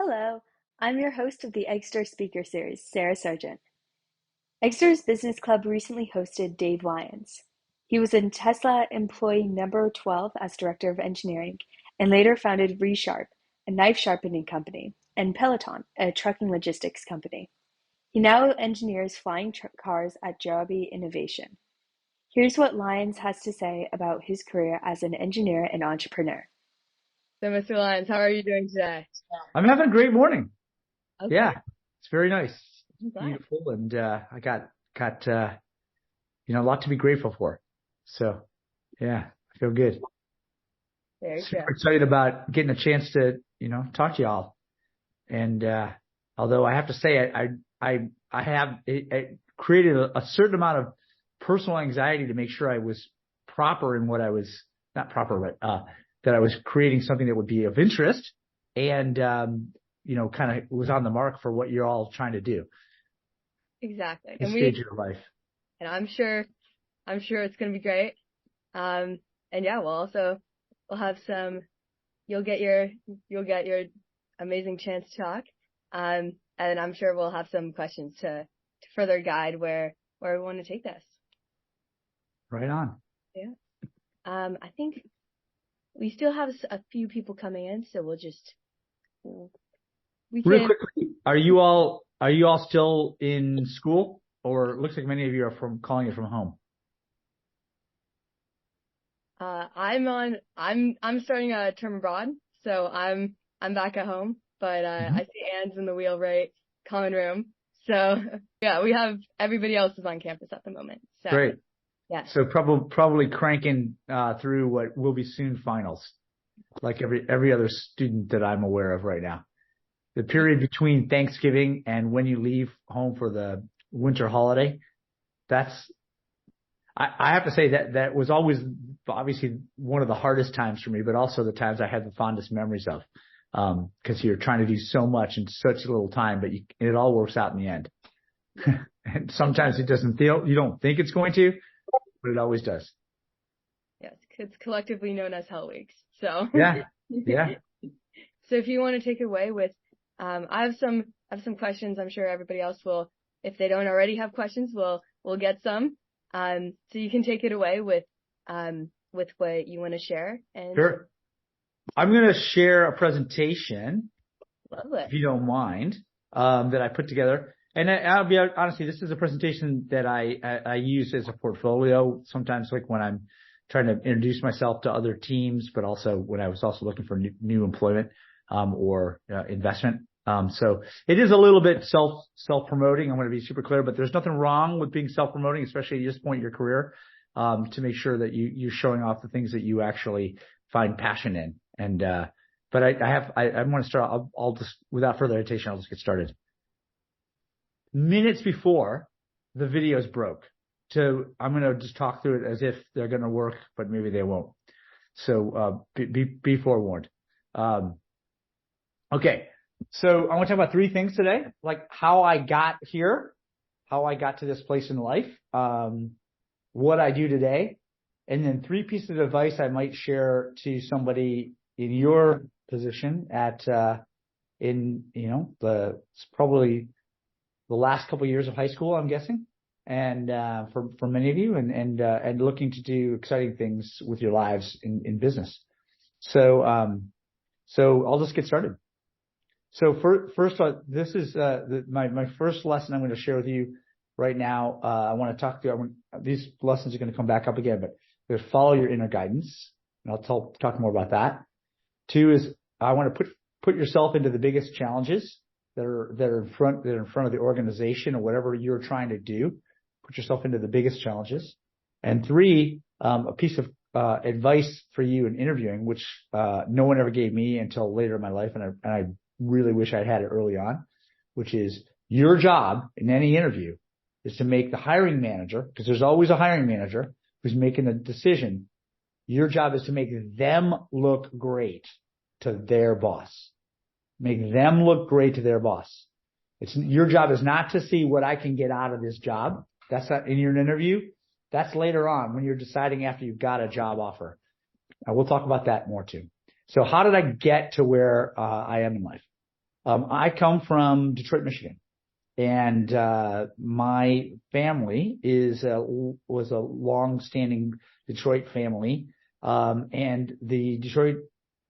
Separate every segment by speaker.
Speaker 1: Hello, I'm your host of the Exeter Speaker Series, Sarah Sargent. Exeter's Business Club recently hosted Dave Lyons. He was in Tesla employee number 12 as Director of Engineering and later founded Resharp, a knife sharpening company, and Peloton, a trucking logistics company. He now engineers flying cars at Joby Aviation. Here's what Lyons has to say about his career as an engineer and entrepreneur.
Speaker 2: So, Mr. Lyons, how are you doing today?
Speaker 3: I'm having a great morning.
Speaker 2: Okay.
Speaker 3: Yeah, it's very nice.
Speaker 2: Okay.
Speaker 3: Beautiful. And I got a lot to be grateful for. So, yeah, I feel good.
Speaker 2: Very
Speaker 3: Super
Speaker 2: true.
Speaker 3: excited about getting a chance to, talk to y'all. And although I have to say, I have it created a certain amount of personal anxiety to make sure I was proper in what I was, not proper, but that I was creating something that would be of interest and, kind of was on the mark for what you're all trying to do.
Speaker 2: Exactly.
Speaker 3: This stage of your life.
Speaker 2: And I'm sure it's going to be great. And yeah, we'll have you'll get your amazing chance to talk. And I'm sure we'll have some questions to further guide where we want to take this.
Speaker 3: Right on.
Speaker 2: Yeah. I think we still have a few people coming in, so
Speaker 3: Real quickly, are you all still in school, or it looks like many of you are calling it from home?
Speaker 2: I'm starting a term abroad, so I'm back at home, but I see Anne's in the wheelwright common room. So yeah, we have everybody else is on campus at the moment. So
Speaker 3: great.
Speaker 2: Yeah.
Speaker 3: So probably cranking through what will be soon finals, like every other student that I'm aware of right now. The period between Thanksgiving and when you leave home for the winter holiday, I have to say that was always obviously one of the hardest times for me, but also the times I had the fondest memories of, because you're trying to do so much in such little time, but it all works out in the end. And sometimes it doesn't you don't think it's going to, but it always does.
Speaker 2: Yes, it's collectively known as Hell Weeks. So
Speaker 3: yeah.
Speaker 2: So if you want to take it away with, I have some questions. I'm sure everybody else will, if they don't already have questions, we'll get some. So you can take it away with what you want to share. And
Speaker 3: sure. I'm going to share a presentation, if you don't mind, that I put together. And I'll be honestly, this is a presentation that I use as a portfolio sometimes, like when I'm trying to introduce myself to other teams, but also when I was also looking for new employment or investment. So it is a little bit self-promoting. I'm going to be super clear, but there's nothing wrong with being self-promoting, especially at this point in your career, to make sure that you're showing off the things that you actually find passion in. And but I want to start. I'll just, without further hesitation, I'll just get started. Minutes before the videos broke. So I'm going to just talk through it as if they're going to work, but maybe they won't. So be forewarned. Okay. So I want to talk about three things today, like how I got here, how I got to this place in life, what I do today, and then three pieces of advice I might share to somebody in your position probably the last couple of years of high school, I'm guessing, and for many of you, and looking to do exciting things with your lives in business. So I'll just get started. So first, this is my first lesson I'm going to share with you right now. I want to talk to you. These lessons are going to come back up again, but we're going to follow your inner guidance, and I'll talk more about that. Two is I want to put yourself into the biggest challenges that are in front of the organization or whatever you're trying to do. Put yourself into the biggest challenges. And three, a piece of advice for you in interviewing, which no one ever gave me until later in my life, and I really wish I had it early on, which is your job in any interview is to make the hiring manager, because there's always a hiring manager who's making a decision. Your job is to make them look great to their boss. Make them look great to their boss. Your job is not to see what I can get out of this job. That's not in your interview. That's later on when you're deciding after you've got a job offer. And we'll talk about that more too. So how did I get to where I am in life? I come from Detroit, Michigan, and my family was a long-standing Detroit family, and the Detroit,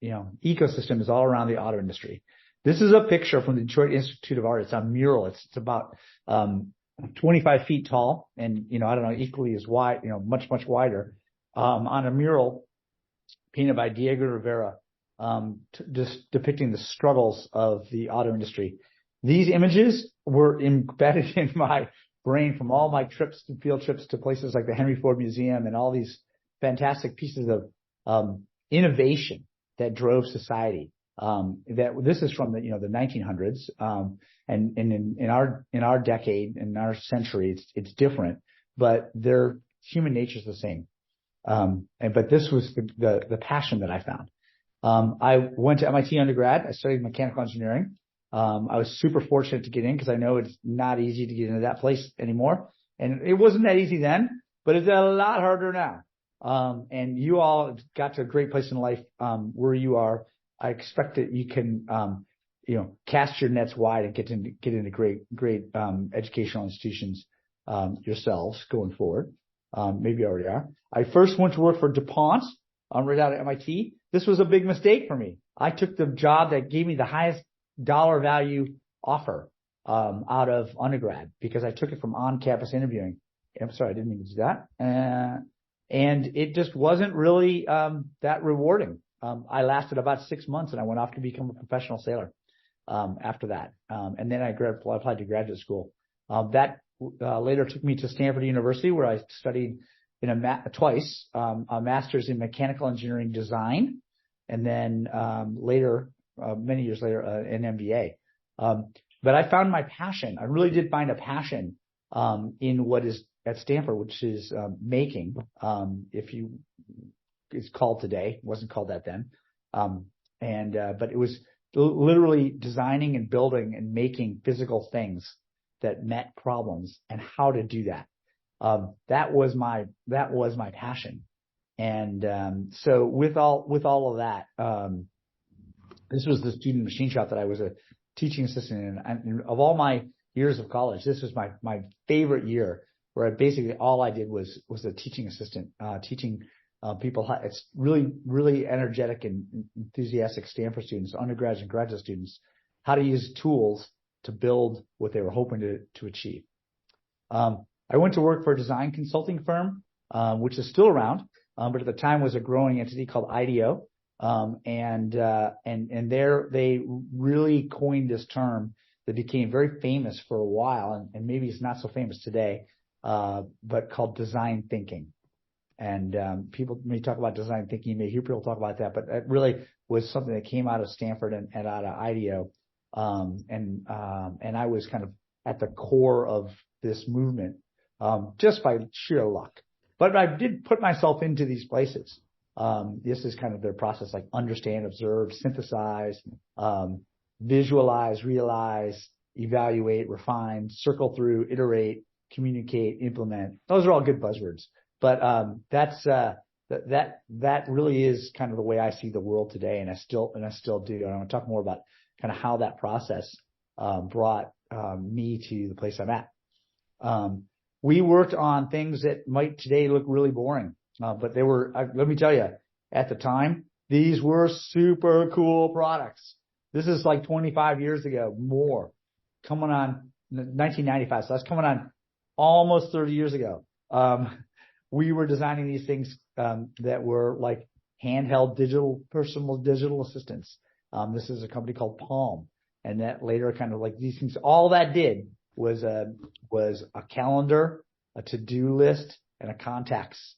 Speaker 3: ecosystem is all around the auto industry. This is a picture from the Detroit Institute of Art. It's a mural. It's about 25 feet tall, and I don't know, equally as wide, much wider, on a mural painted by Diego Rivera, just depicting the struggles of the auto industry. These images were embedded in my brain from all my field trips to places like the Henry Ford Museum and all these fantastic pieces of innovation that drove society. That this is from the 1900s, and in our decade, in our century, it's different, but human nature is the same. But this was the passion that I found. I went to MIT undergrad. I studied mechanical engineering. I was super fortunate to get in because I know it's not easy to get into that place anymore. And it wasn't that easy then, but it's a lot harder now. And you all got to a great place in life, where you are. I expect that you can, cast your nets wide and get into great educational institutions, yourselves going forward. Maybe you already are. I first went to work for DuPont, right out of MIT. This was a big mistake for me. I took the job that gave me the highest dollar value offer, out of undergrad, because I took it from on-campus interviewing. I'm sorry, I didn't mean to do that. And it just wasn't really, that rewarding. I lasted about 6 months and I went off to become a professional sailor, after that. And then I applied to graduate school. That later took me to Stanford University, where I studied twice, a master's in mechanical engineering design, and then later, many years later, an MBA. But I found my passion. I really did find a passion in what is at Stanford, which is making. It's called today. It wasn't called that then. But it was literally designing and building and making physical things that met problems, and how to do that. That was my passion. And so with all of that, this was the student machine shop that I was a teaching assistant in. And of all my years of college, this was my favorite year, where basically all I did was a teaching assistant, teaching people how. It's really energetic and enthusiastic Stanford students, undergraduates and graduate students, how to use tools to build what they were hoping to achieve. I went to work for a design consulting firm, which is still around, but at the time was a growing entity called IDEO. And there they really coined this term that became very famous for a while, and maybe it's not so famous today, but called design thinking. And people may talk about design thinking, you may hear people talk about that, but it really was something that came out of Stanford and out of IDEO. And I was kind of at the core of this movement, just by sheer luck. But I did put myself into these places. This is kind of their process, like understand, observe, synthesize, visualize, realize, evaluate, refine, circle through, iterate, communicate, implement. Those are all good buzzwords. But that really is kind of the way I see the world today, and I still do. And I want to talk more about kind of how that process brought me to the place I'm at. We worked on things that might today look really boring, but they were. Let me tell you, at the time, these were super cool products. This is like 25 years ago, more, coming on 1995. So that's coming on almost 30 years ago. We were designing these things that were like handheld personal digital assistants. This is a company called Palm, and that later kind of like these things. All that did was a calendar, a to-do list, and a contacts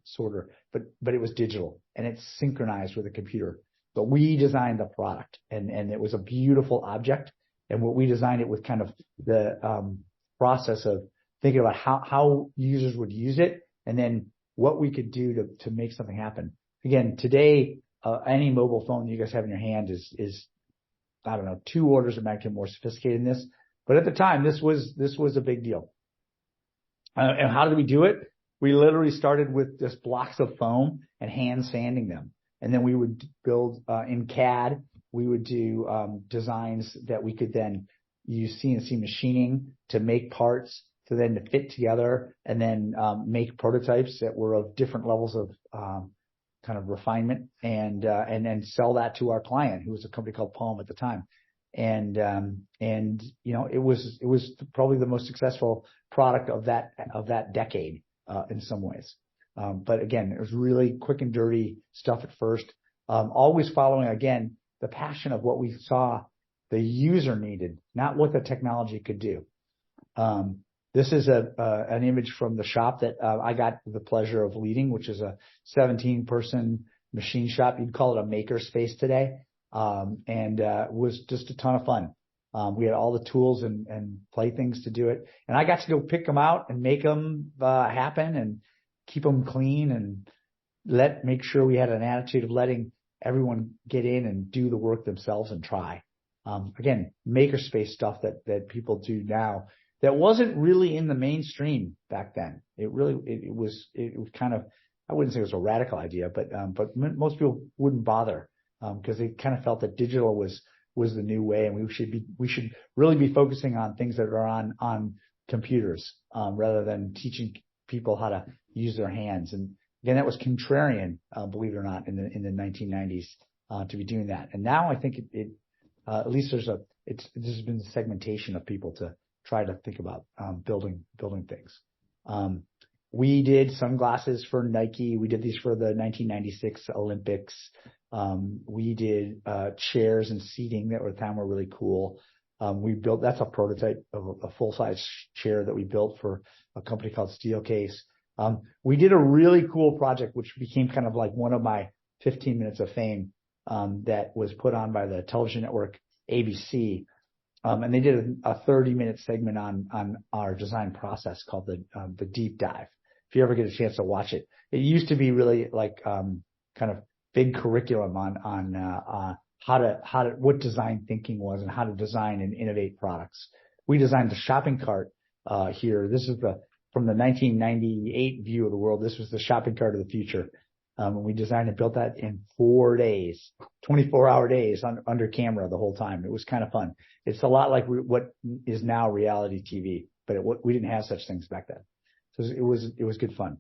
Speaker 3: sorter, but it was digital and it's synchronized with a computer. But we designed the product, and it was a beautiful object. And what we designed it with kind of the process of thinking about how users would use it, and then what we could do to make something happen. Again, today, any mobile phone you guys have in your hand is I don't know, 2 orders of magnitude more sophisticated than this. But at the time, this was a big deal. And how did we do it? We literally started with just blocks of foam and hand sanding them. And then we would build in CAD We would do designs that we could then use CNC machining to make parts to then to fit together, and then make prototypes that were of different levels of kind of refinement, and then sell that to our client, who was a company called Palm at the time. And it was probably the most successful product of that decade in some ways. But again, it was really quick and dirty stuff at first. Always following, again, the passion of what we saw the user needed, not what the technology could do. This is an image from the shop that I got the pleasure of leading, which is a 17-person machine shop. You'd call it a maker space today, and was just a ton of fun. We had all the tools and playthings to do it, and I got to go pick them out and make them happen and keep them clean, and make sure we had an attitude of letting everyone get in and do the work themselves and try. Again, makerspace stuff that people do now that wasn't really in the mainstream back then. It was kind of, I wouldn't say it was a radical idea, but most people wouldn't bother, because they kind of felt that digital was the new way, and we should really be focusing on things that are on computers, rather than teaching people how to use their hands. And again, that was contrarian, believe it or not, in the 1990s, to be doing that. And now I think at least there's been a segmentation of people to try to think about building things. We did sunglasses for Nike. We did these for the 1996 Olympics. We did chairs and seating that at the time were really cool. That's a prototype of a full-size chair that we built for a company called Steelcase. We did a really cool project, which became kind of like one of my 15 minutes of fame, that was put on by the television network ABC. And they did a 30-minute segment on our design process called the deep dive. If you ever get a chance to watch it, it used to be really like kind of big curriculum on what design thinking was and how to design and innovate products. We designed the shopping cart here. This is from the 1998 view of the world. This was the shopping cart of the future. And we designed and built that in 4 days, 24-hour days under camera the whole time. It was kind of fun. It's a lot like what is now reality TV, but we didn't have such things back then. So it was good fun.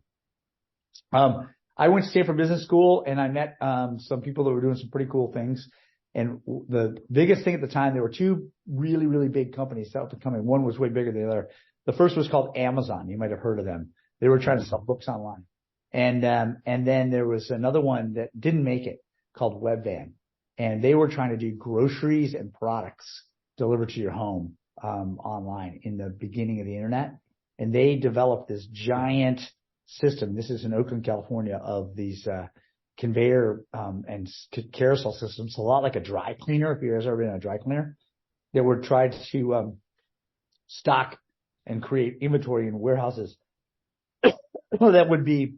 Speaker 3: I went to Stanford Business School, and I met some people that were doing some pretty cool things. And the biggest thing at the time, there were two really, really big companies that were coming. One was way bigger than the other. The first was called Amazon. You might have heard of them. They were trying to sell books online. And then there was another one that didn't make it called Webvan. And they were trying to do groceries and products delivered to your home, online in the beginning of the internet. And they developed this giant system. This is in Oakland, California, of these, conveyor, and carousel systems, a lot like a dry cleaner. If you've ever been in a dry cleaner, that were tried to, stock and create inventory in warehouses that would be,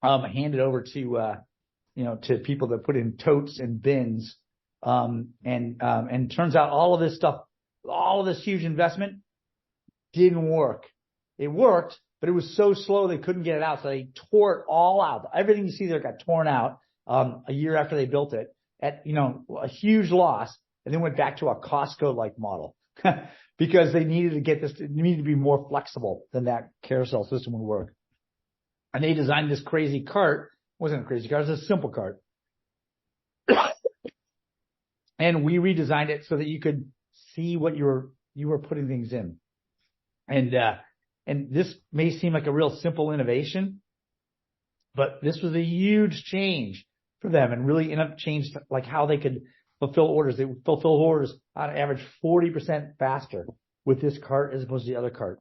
Speaker 3: handed over to, to people that put in totes and bins. And turns out all of this stuff, all of this huge investment didn't work. It worked, but it was so slow they couldn't get it out. So they tore it all out. Everything you see there got torn out, a year after they built it at, a huge loss, and then went back to a Costco-like model because they needed to get this, it needed to be more flexible than that carousel system would work. And they designed this crazy cart. It wasn't a crazy cart. It was a simple cart. And we redesigned it so that you could see what you were putting things in. And this may seem like a real simple innovation, but this was a huge change for them, and really changed like how they could fulfill orders. They would fulfill orders on average 40% faster with this cart as opposed to the other cart,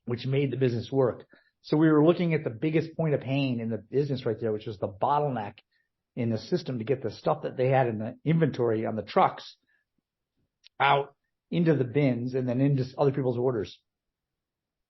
Speaker 3: which made the business work. So we were looking at the biggest point of pain in the business right there, which was the bottleneck in the system to get the stuff that they had in the inventory on the trucks out into the bins and then into other people's orders.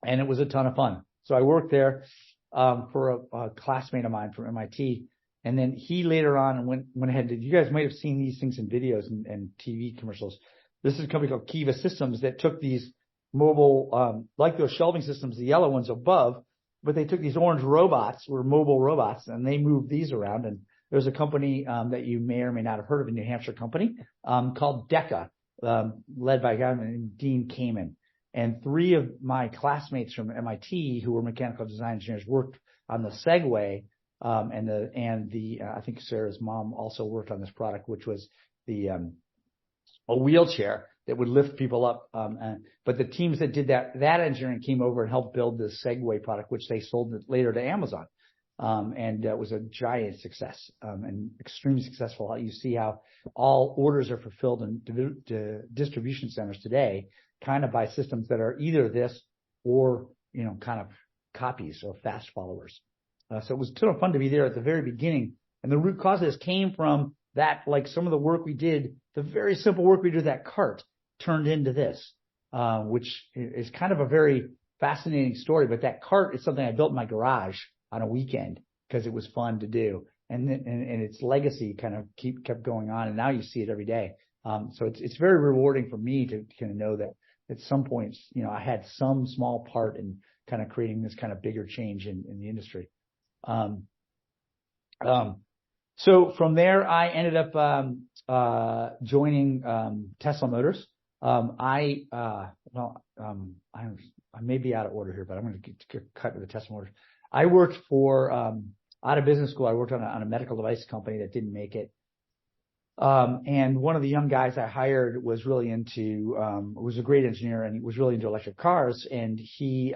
Speaker 3: And it was a ton of fun. So I worked there for a classmate of mine from MIT. And then he later on went ahead to, you guys might have seen these things in videos and TV commercials. This is a company called Kiva Systems that took these mobile, like those shelving systems, the yellow ones above, but they took these orange robots, were mobile robots, and they moved these around. And there's a company that you may or may not have heard of, a New Hampshire company called DECA, led by a guy named Dean Kamen. And 3 of my classmates from MIT who were mechanical design engineers worked on the Segway, I think Sarah's mom also worked on this product, which was a wheelchair that would lift people up. But the teams that did that engineering came over and helped build the Segway product, which they sold later to Amazon. And it was a giant success, and extremely successful. You see how all orders are fulfilled in distribution centers today, kind of by systems that are either this or, kind of copies or fast followers. So it was a ton of fun to be there at the very beginning. And the root cause of this came from that, like some of the work we did, the very simple work we did, that cart turned into this, which is kind of a very fascinating story. But that cart is something I built in my garage on a weekend because it was fun to do. And its legacy kind of kept going on. And now you see it every day. So it's very rewarding for me to kind of know that at some points, I had some small part in kind of creating this kind of bigger change in the industry. So from there, I ended up joining Tesla Motors. I may be out of order here, but I'm going to cut to the Tesla Motors. I worked for out of business school. I worked on a medical device company that didn't make it. And one of the young guys I hired was really into was a great engineer, and he was really into electric cars. And he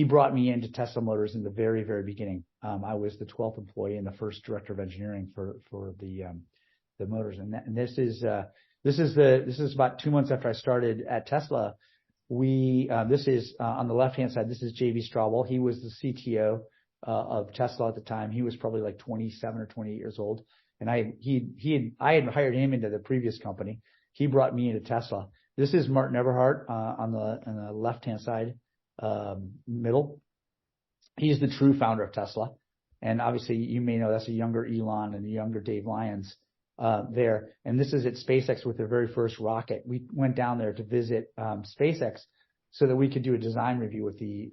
Speaker 3: brought me into Tesla Motors in the very, very beginning. I was the 12th employee and the first director of engineering for the motors. And this is about 2 months after I started at Tesla. This is on the left-hand side. This is J.B. Strawell. He was the CTO of Tesla at the time. He was probably like 27 or 28 years old. And I had hired him into the previous company. He brought me into Tesla. This is Martin Eberhard on the left-hand side, middle. He's the true founder of Tesla. And obviously, you may know that's a younger Elon and a younger Dave Lyons there. And this is at SpaceX with their very first rocket. We went down there to visit SpaceX so that we could do a design review with the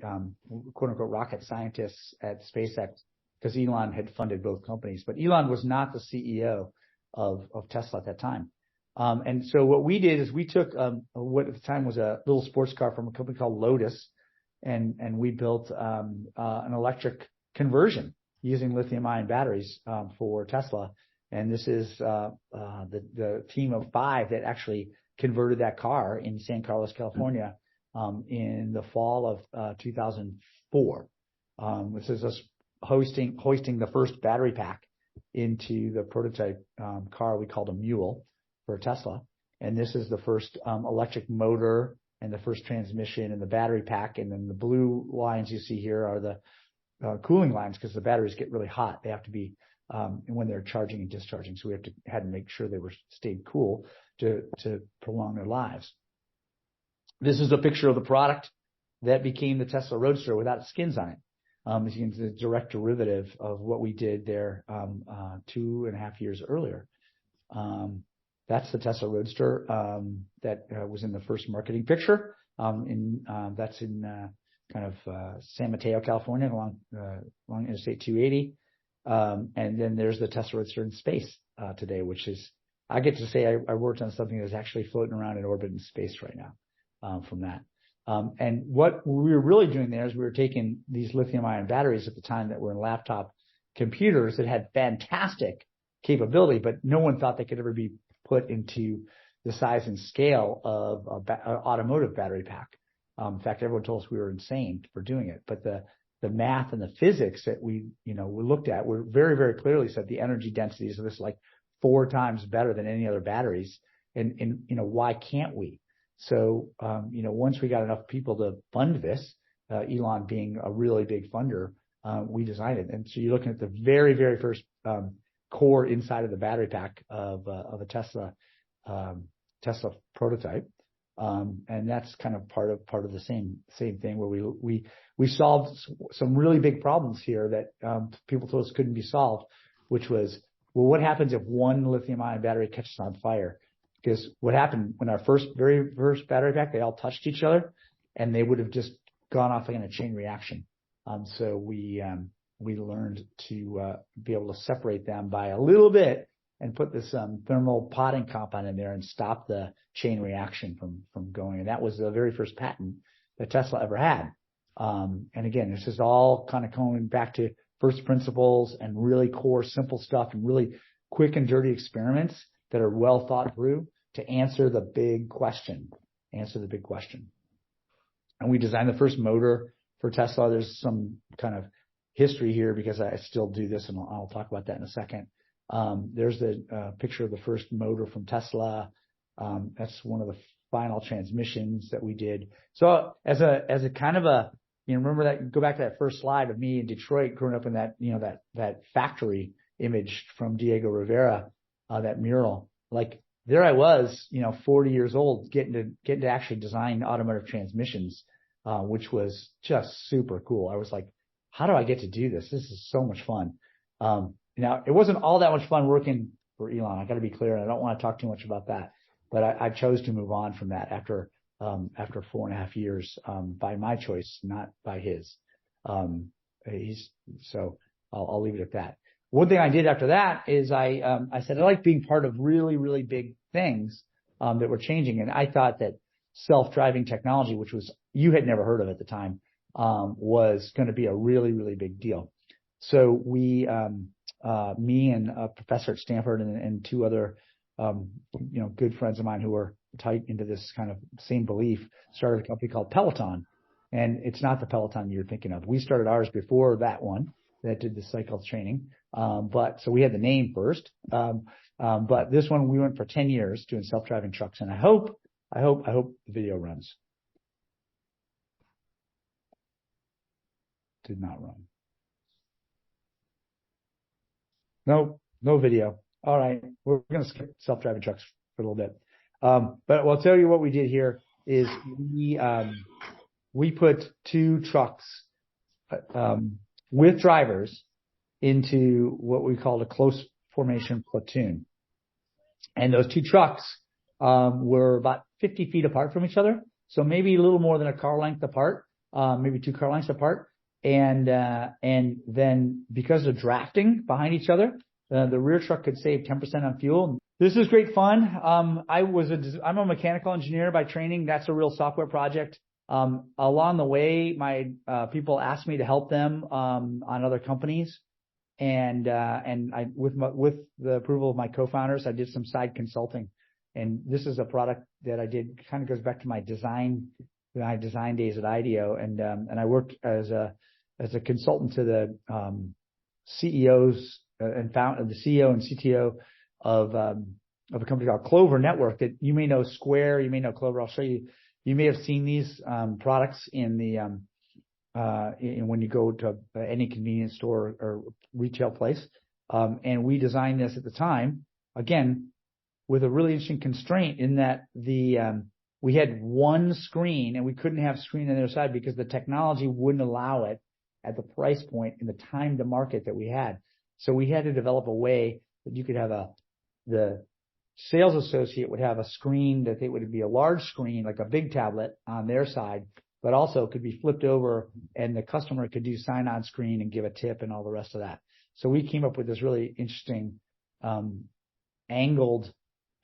Speaker 3: quote-unquote rocket scientists at SpaceX, because Elon had funded both companies. But Elon was not the CEO of Tesla at that time. And so what we did is we took what at the time was a little sports car from a company called Lotus, and we built an electric conversion using lithium-ion batteries for Tesla. And this is the team of 5 that actually converted that car in San Carlos, California, in the fall of 2004. This is us hoisting the first battery pack into the prototype car we called a Mule for Tesla. And this is the first electric motor and the first transmission and the battery pack. And then the blue lines you see here are the cooling lines, because the batteries get really hot. They have to be when they're charging and discharging. So we had to make sure they stayed cool to prolong their lives. This is a picture of the product that became the Tesla Roadster without skins on it. As you can see, the direct derivative of what we did there 2.5 years earlier. That's the Tesla Roadster that was in the first marketing picture. That's in kind of San Mateo, California, along Interstate 280. And then there's the Tesla Roadster in space today, which is, I get to say I worked on something that's actually floating around in orbit in space right now from that. And what we were really doing there is we were taking these lithium-ion batteries at the time that were in laptop computers that had fantastic capability, but no one thought they could ever be put into the size and scale of an automotive battery pack. In fact, everyone told us we were insane for doing it. But the math and the physics that we looked at were very, very clearly said the energy densities of this like 4 times better than any other batteries. And why can't we? So, once we got enough people to fund this, Elon being a really big funder, we designed it. And so you're looking at the very, very first core inside of the battery pack of a Tesla prototype. And that's kind of part of the same thing where we solved some really big problems here that people told us couldn't be solved, which was, well, what happens if one lithium-ion battery catches on fire? Because what happened when our very first battery pack, they all touched each other, and they would have just gone off like in a chain reaction. So we we learned to be able to separate them by a little bit and put this thermal potting compound in there and stop the chain reaction from going. And that was the very first patent that Tesla ever had. And again, this is all kind of going back to first principles and really core simple stuff and really quick and dirty experiments that are well thought through to answer the big question. And we designed the first motor for Tesla. There's some kind of history here because I still do this, and I'll talk about that in a second. There's the picture of the first motor from Tesla. That's one of the final transmissions that we did. So as a kind of a, remember that, go back to that first slide of me in Detroit growing up in that, that factory image from Diego Rivera, that mural. Like there I was, 40 years old, getting to actually design automotive transmissions, which was just super cool. I was like, how do I get to do this? This is so much fun. Now it wasn't all that much fun working for Elon. I got to be clear, and I don't want to talk too much about that, but I chose to move on from that after 4.5 years, by my choice, not by his. So I'll leave it at that. One thing I did after that is I said I like being part of really, really big things that were changing, and I thought that self-driving technology, which was you had never heard of at the time, was going to be a really, really big deal. So we, me and a professor at Stanford and two other, good friends of mine who were tight into this kind of same belief, started a company called Peloton. And it's not the Peloton you're thinking of. We started ours before that one that did the cycle training. But so we had the name first. But this one we went for 10 years doing self-driving trucks. And I hope the video runs. Did not run. No video. All right. We're going to skip self-driving trucks for a little bit. But I'll tell you what we did here is we put two trucks, with drivers into what we called a close formation platoon. And those two trucks, were about 50 feet apart from each other. So maybe a little more than a car length apart, maybe 2 car lengths apart. And then because of drafting behind each other, the rear truck could save 10% on fuel. This is great fun. I'm a mechanical engineer by training. That's a real software project. Along the way, my people asked me to help them on other companies, and I with the approval of my co-founders, I did some side consulting. And this is a product that I did, kind of goes back to my design days at IDEO, and I worked as a consultant to the CEOs and the CEO and CTO of a company called Clover Network that you may know Square, you may know Clover. I'll show you. You may have seen these products in the when you go to any convenience store or retail place. And we designed this at the time, again, with a really interesting constraint in that we had one screen and we couldn't have screen on the other side because the technology wouldn't allow it at the price point and the time to market that we had. So we had to develop a way that you could have the sales associate would have a screen that it would be a large screen, like a big tablet on their side, but also could be flipped over and the customer could do sign on screen and give a tip and all the rest of that. So we came up with this really interesting, angled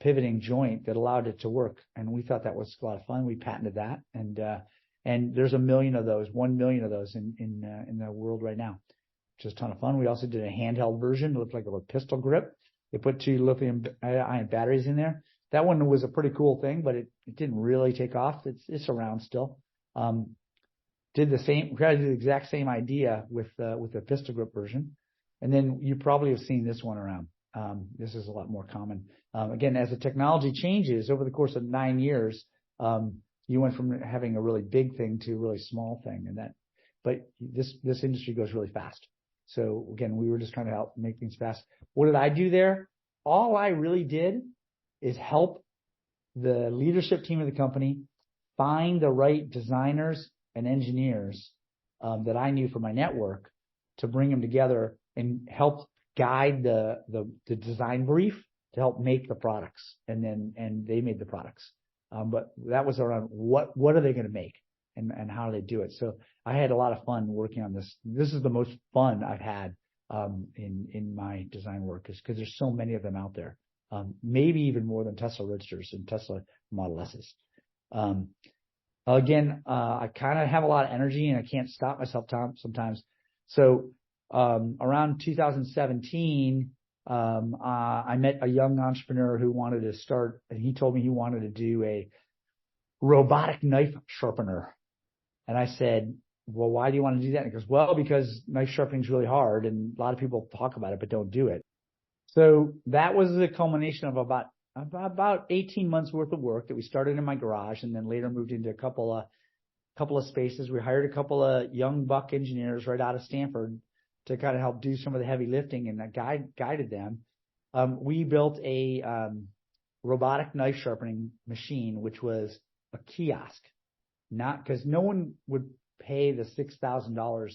Speaker 3: pivoting joint that allowed it to work. And we thought that was a lot of fun. We patented that. And there's 1 million of those in the world right now, which is a ton of fun. We also did a handheld version. It looked like a pistol grip. They put 2 lithium-ion batteries in there. That one was a pretty cool thing, but it didn't really take off. It's around still. Did the same, we tried to do the exact same idea with the pistol grip version. And then you probably have seen this one around. This is a lot more common. Again, as the technology changes over the course of 9 years, you went from having a really big thing to a really small thing, but this industry goes really fast. So again, we were just trying to help make things fast. What did I do there? All I really did is help the leadership team of the company find the right designers and engineers that I knew from my network to bring them together and help guide the design brief to help make the products. And they made the products. But that was around what are they going to make? and how do they do it. So I had a lot of fun working on this. This is the most fun I've had in my design work, is because there's so many of them out there. Maybe even more than Tesla Roadsters and Tesla Model S's. Again, I kind of have a lot of energy and I can't stop myself sometimes. So around 2017, I met a young entrepreneur who wanted to start, and he told me he wanted to do a robotic knife sharpener. And I said, well, why do you want to do that? And he goes, well, because knife sharpening is really hard and a lot of people talk about it but don't do it. So that was the culmination of about 18 months worth of work that we started in my garage and then later moved into a couple of spaces. We hired a couple of young buck engineers right out of Stanford to kind of help do some of the heavy lifting, and I guided them. We built a robotic knife sharpening machine, which was a kiosk, not because no one would pay the $6,000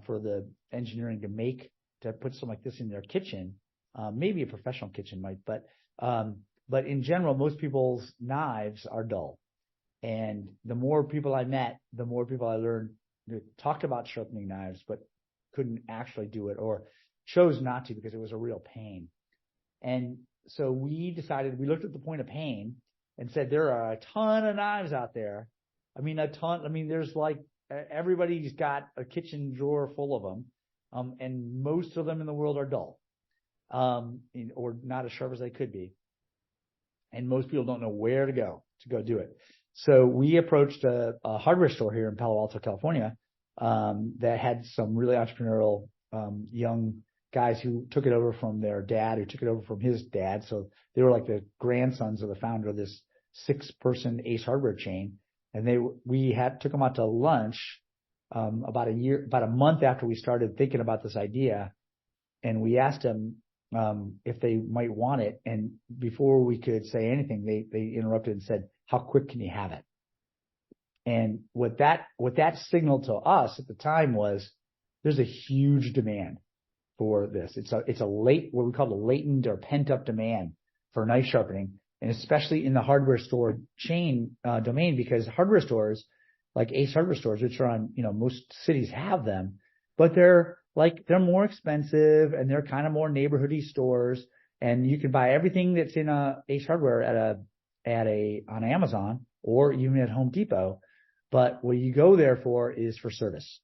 Speaker 3: for the engineering to put something like this in their kitchen. Maybe a professional kitchen might, but in general, most people's knives are dull. And the more people I met, the more people I learned that talked about sharpening knives, but couldn't actually do it or chose not to because it was a real pain. And so we looked at the point of pain and said, there are a ton of knives out there. I mean, there's like everybody's got a kitchen drawer full of them. And most of them in the world are dull, or not as sharp as they could be. And most people don't know where to go do it. So we approached a hardware store here in Palo Alto, California, that had some really entrepreneurial, young guys who took it over from their dad, who took it over from his dad. So they were like the grandsons of the founder of this 6-person Ace Hardware chain. And we took them out to lunch, about a month after we started thinking about this idea. And we asked them, if they might want it. And before we could say anything, they interrupted and said, how quick can you have it? And what that signaled to us at the time was there's a huge demand for this. It's what we call a latent or pent up demand for knife sharpening, and especially in the hardware store chain domain, because hardware stores like Ace Hardware stores, which are on, most cities have them, but they're more expensive and they're kind of more neighborhoody stores, and you can buy everything that's in Ace Hardware on Amazon or even at Home Depot. But what you go there for is for service.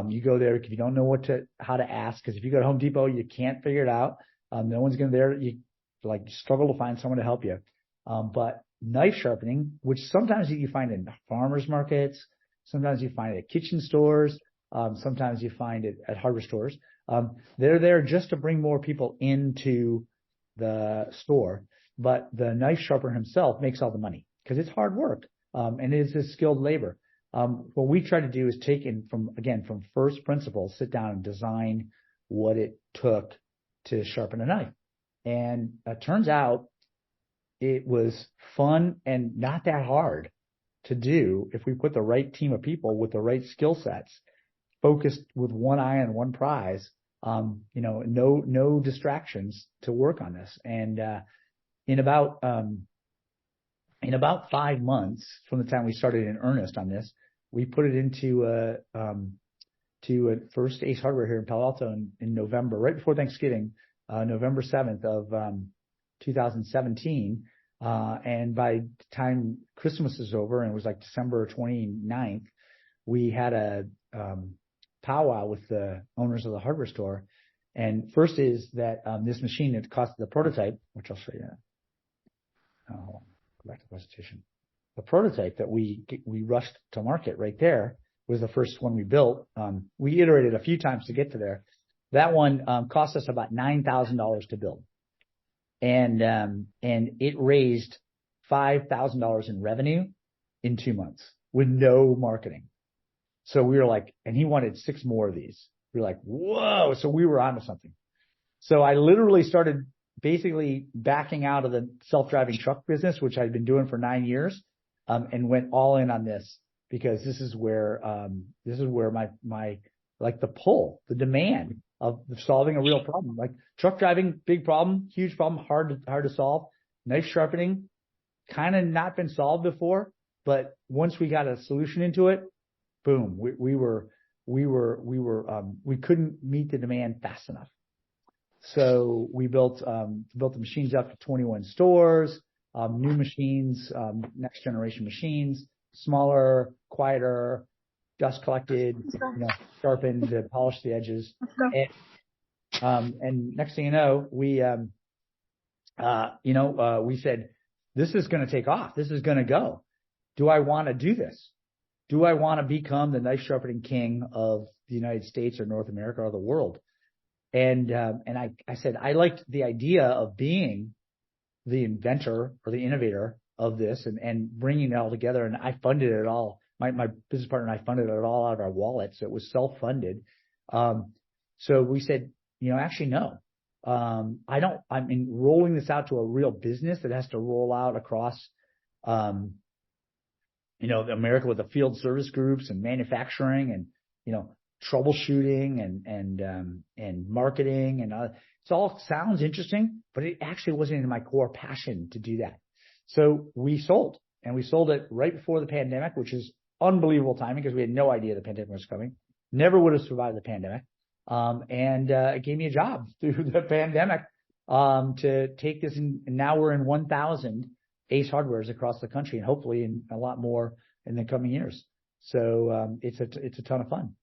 Speaker 3: You go there if you don't know how to ask, because if you go to Home Depot, you can't figure it out. No one's going there. You struggle to find someone to help you. But knife sharpening, which sometimes you find in farmers markets, sometimes you find it at kitchen stores, sometimes you find it at hardware stores. They're there just to bring more people into the store. But the knife sharpener himself makes all the money because it's hard work. And it is skilled labor. What we try to do is take from first principles, sit down and design what it took to sharpen a knife. And it turns out it was fun and not that hard to do if we put the right team of people with the right skill sets, focused with one eye on one prize, no distractions to work on this. And in about 5 months from the time we started in earnest on this, we put it into a first Ace Hardware here in Palo Alto in November, right before Thanksgiving, November 7th of 2017. And by the time Christmas is over, and it was like December 29th, we had a powwow with the owners of the hardware store. And first is that this machine, it cost the prototype, which I'll show you. Go back to the presentation. The prototype that we rushed to market right there was the first one we built. We iterated a few times to get to there. That one cost us about $9,000 to build, and it raised $5,000 in revenue in 2 months with no marketing. So we were like, and he wanted 6 more of these. We were like, whoa! So we were onto something. So I literally started basically backing out of the self-driving truck business, which I'd been doing for 9 years, and went all in on this because this is where my the pull, the demand of solving a real problem. Like truck driving, big problem, huge problem, hard to solve. Knife sharpening, kind of not been solved before, But once we got a solution into it, boom, we couldn't meet the demand fast enough. So we built the machines up to 21 stores, new machines, next generation machines, smaller, quieter, dust collected, sharpened to polish the edges. And next thing you know, we said, this is going to take off. This is going to go. Do I want to do this? Do I want to become the knife sharpening king of the United States or North America or the world? And I said, I liked the idea of being the inventor or the innovator of this and bringing it all together. And I funded it all. My business partner and I funded it all out of our wallets. So it was self-funded. So we said, actually, no. Rolling this out to a real business that has to roll out across, America with the field service groups and manufacturing and, troubleshooting and marketing and it all sounds interesting, but it actually wasn't in my core passion to do that. So we sold it right before the pandemic, which is unbelievable timing because we had no idea the pandemic was coming. Never would have survived the pandemic. It gave me a job through the pandemic, to take this and now we're in 1,000 Ace Hardwares across the country and hopefully in a lot more in the coming years. So, it's a ton of fun,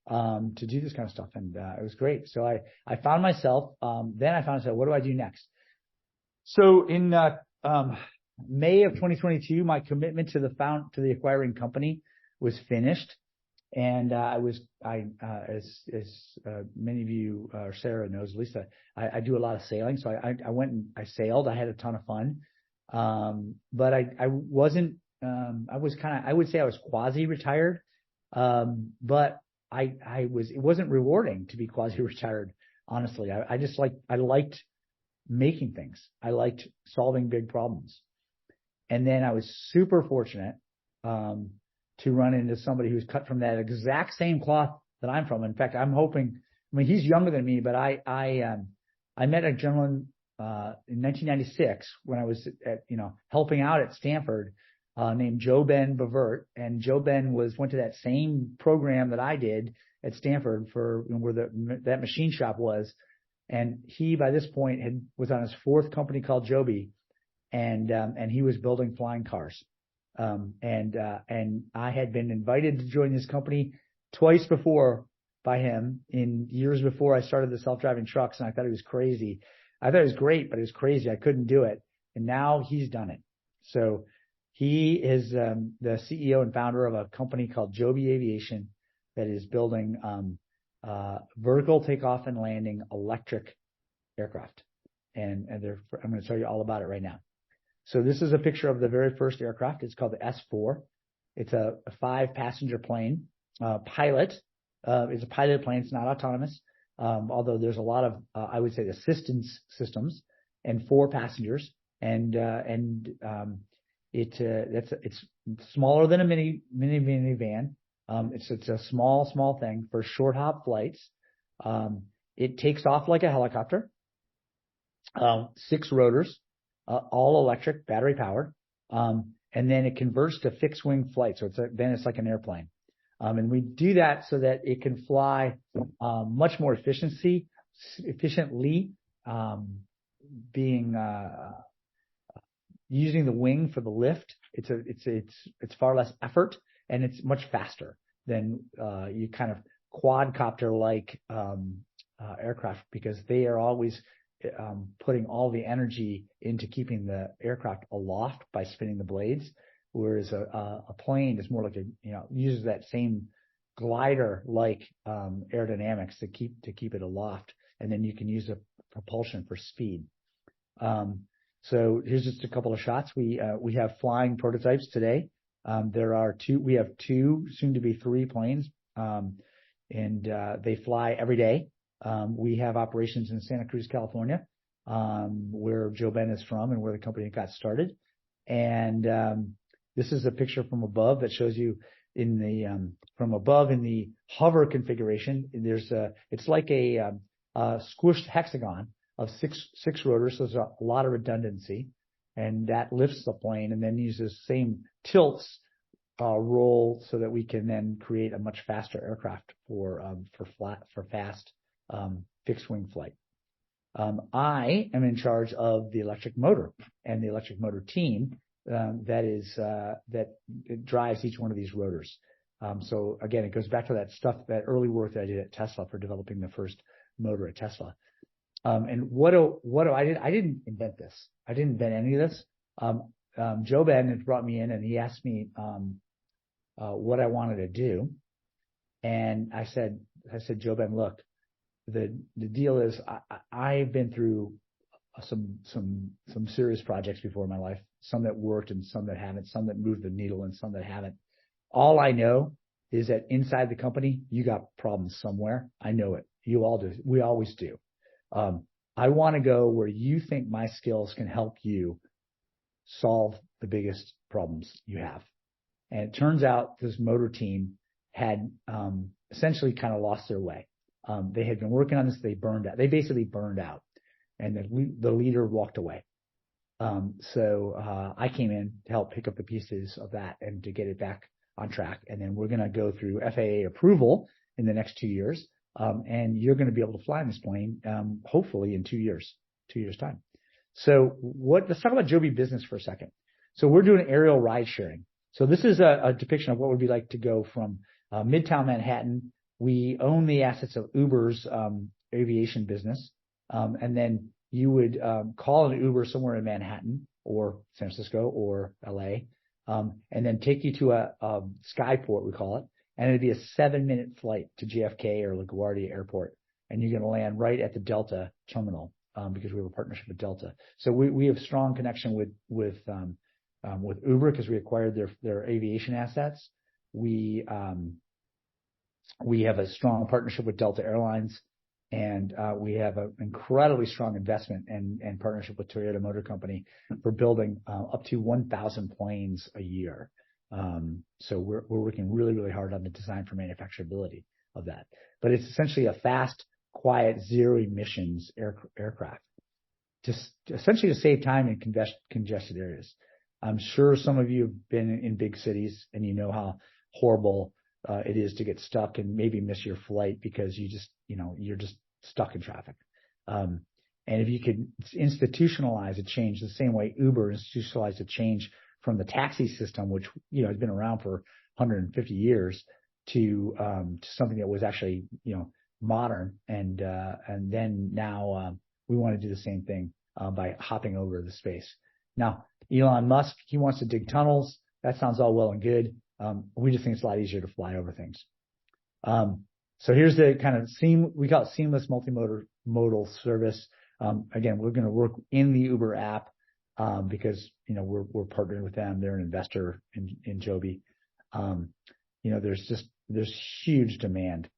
Speaker 3: to do this kind of stuff. And, it was great. So I found myself, what do I do next? So in, May of 2022, my commitment to the acquiring company was finished. And as many of you, or Sarah knows, Lisa, I do a lot of sailing. So I went and I sailed. I had a ton of fun. But I wasn't, I would say I was quasi-retired. But it wasn't rewarding to be quasi-retired, honestly. I liked making things. I liked solving big problems. And then I was super fortunate, to run into somebody who's cut from that exact same cloth that I'm from. In fact, he's younger than me, but I met a gentleman, in 1996 when I was helping out at Stanford, named Joby Aviation. And Joby went to that same program that I did at Stanford for where that machine shop was. And he, by this point, was on his fourth company called Joby. And he was building flying cars. And I had been invited to join this company twice before by him in years before I started the self-driving trucks. And I thought he was crazy. I thought it was great, but it was crazy. I couldn't do it. And now he's done it. So he is, the CEO and founder of a company called Joby Aviation that is building, vertical takeoff and landing electric aircraft. And I'm going to tell you all about it right now. So this is a picture of the very first aircraft. It's called the S4. It's a 5-passenger plane. Pilot, it's a piloted plane. It's not autonomous. Although there's a lot of, I would say, assistance systems, and 4 passengers. It's smaller than a minivan. It's a small thing for short hop flights. It takes off like a helicopter. 6 rotors. All electric, battery powered. And then it converts to fixed wing flight. So it's like an airplane. And we do that so that it can fly, much more efficiently, using the wing for the lift. It's far less effort and it's much faster than, you kind of quadcopter like, aircraft, because they are always putting all the energy into keeping the aircraft aloft by spinning the blades, whereas a plane is more like uses that same glider like aerodynamics to keep it aloft, and then you can use a propulsion for speed. So here's just a couple of shots. We have flying prototypes today. We have 2, soon to be 3 planes, and they fly every day. We have operations in Santa Cruz, California, where Joby is from and where the company got started. And this is a picture from above that shows you from above in the hover configuration. It's like a squished hexagon of six rotors. So there's a lot of redundancy, and that lifts the plane and then uses same tilts role so that we can then create a much faster aircraft for fast fixed wing flight. I am in charge of the electric motor and the electric motor team that drives each one of these rotors. So again, it goes back to that early work that I did at Tesla for developing the first motor at Tesla. And what I didn't invent this. I didn't invent any of this. Joe Ben had brought me in and he asked me what I wanted to do, and I said, Joe Ben, look, the deal is I've been through some serious projects before in my life, some that worked and some that haven't, some that moved the needle and some that haven't. All I know is that inside the company, you got problems somewhere. I know it. You all do. We always do. I want to go where you think my skills can help you solve the biggest problems you have. And it turns out this motor team had essentially kind of lost their way. They had been working on this. They burned out. They basically burned out, and the leader walked away. So I came in to help pick up the pieces of that and to get it back on track. And then we're going to go through FAA approval in the next 2 years. And you're going to be able to fly in this plane, hopefully in 2 years time. So let's talk about Joby Business for a second. So we're doing aerial ride sharing. So this is a depiction of what it would be like to go from Midtown Manhattan. We own the assets of Uber's aviation business. And then you would call an Uber somewhere in Manhattan or San Francisco or LA, and then take you to a skyport, we call it. And it'd be a 7-minute flight to JFK or LaGuardia Airport. And you're going to land right at the Delta terminal, because we have a partnership with Delta. So we have strong connection with Uber because we acquired their aviation assets. We have a strong partnership with Delta Airlines, and we have an incredibly strong investment and partnership with Toyota Motor Company for building up to 1,000 planes a year. So we're working really, really hard on the design for manufacturability of that. But it's essentially a fast, quiet, zero emissions aircraft, just essentially to save time in congested areas. I'm sure some of you have been in big cities and you know how horrible it is to get stuck and maybe miss your flight because you're just stuck in traffic. And if you could institutionalize a change the same way Uber institutionalized a change from the taxi system, which has been around for 150 years, to something that was actually modern, and then now we want to do the same thing by hopping over the space. Now, Elon Musk, he wants to dig tunnels. That sounds all well and good. We just think it's a lot easier to fly over things. So here's the kind of we call it seamless multimodal service. Again, we're going to work in the Uber app because we're partnering with them. They're an investor in Joby. There's huge demand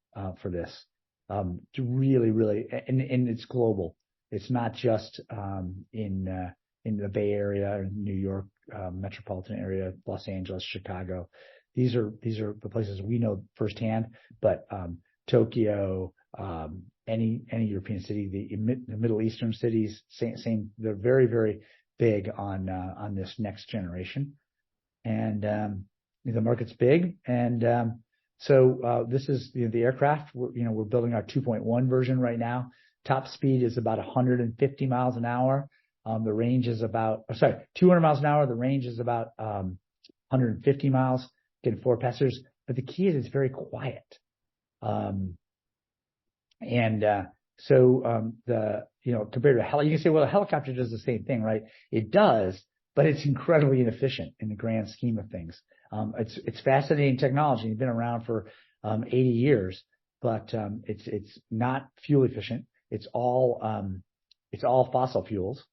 Speaker 3: for this. To really, and it's global. It's not just in the Bay Area or New York metropolitan area, Los Angeles, Chicago. These are the places we know firsthand. But Tokyo, any European city, the Middle Eastern cities, same. They're very, very big on this next generation, and the market's big. And so this is the aircraft. We're building our 2.1 version right now. Top speed is about 150 miles an hour. The range is 200 miles an hour. The range is about 150 miles. Getting 4 passengers. But the key is it's very quiet. Compared to you can say, well, a helicopter does the same thing, right? It does, but it's incredibly inefficient in the grand scheme of things. It's fascinating technology. It's been around for 80 years, but it's not fuel efficient. It's all fossil fuels,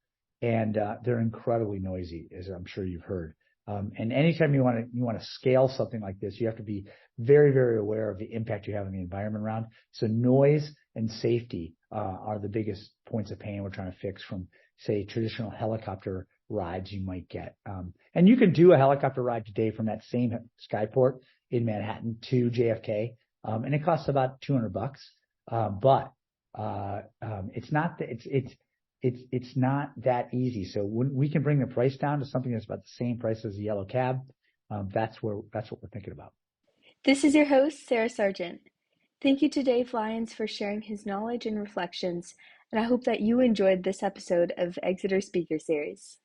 Speaker 3: and they're incredibly noisy, as I'm sure you've heard. And anytime you want to scale something like this, you have to be very, very aware of the impact you have on the environment around. So noise and safety are the biggest points of pain we're trying to fix from, say, traditional helicopter rides you might get. And you can do a helicopter ride today from that same skyport in Manhattan to JFK, and it costs about $200. But it's not that easy. So when we can bring the price down to something that's about the same price as a yellow cab, That's what we're thinking about.
Speaker 1: This is your host, Sarah Sargent. Thank you to Dave Lyons for sharing his knowledge and reflections, and I hope that you enjoyed this episode of Exeter Speaker Series.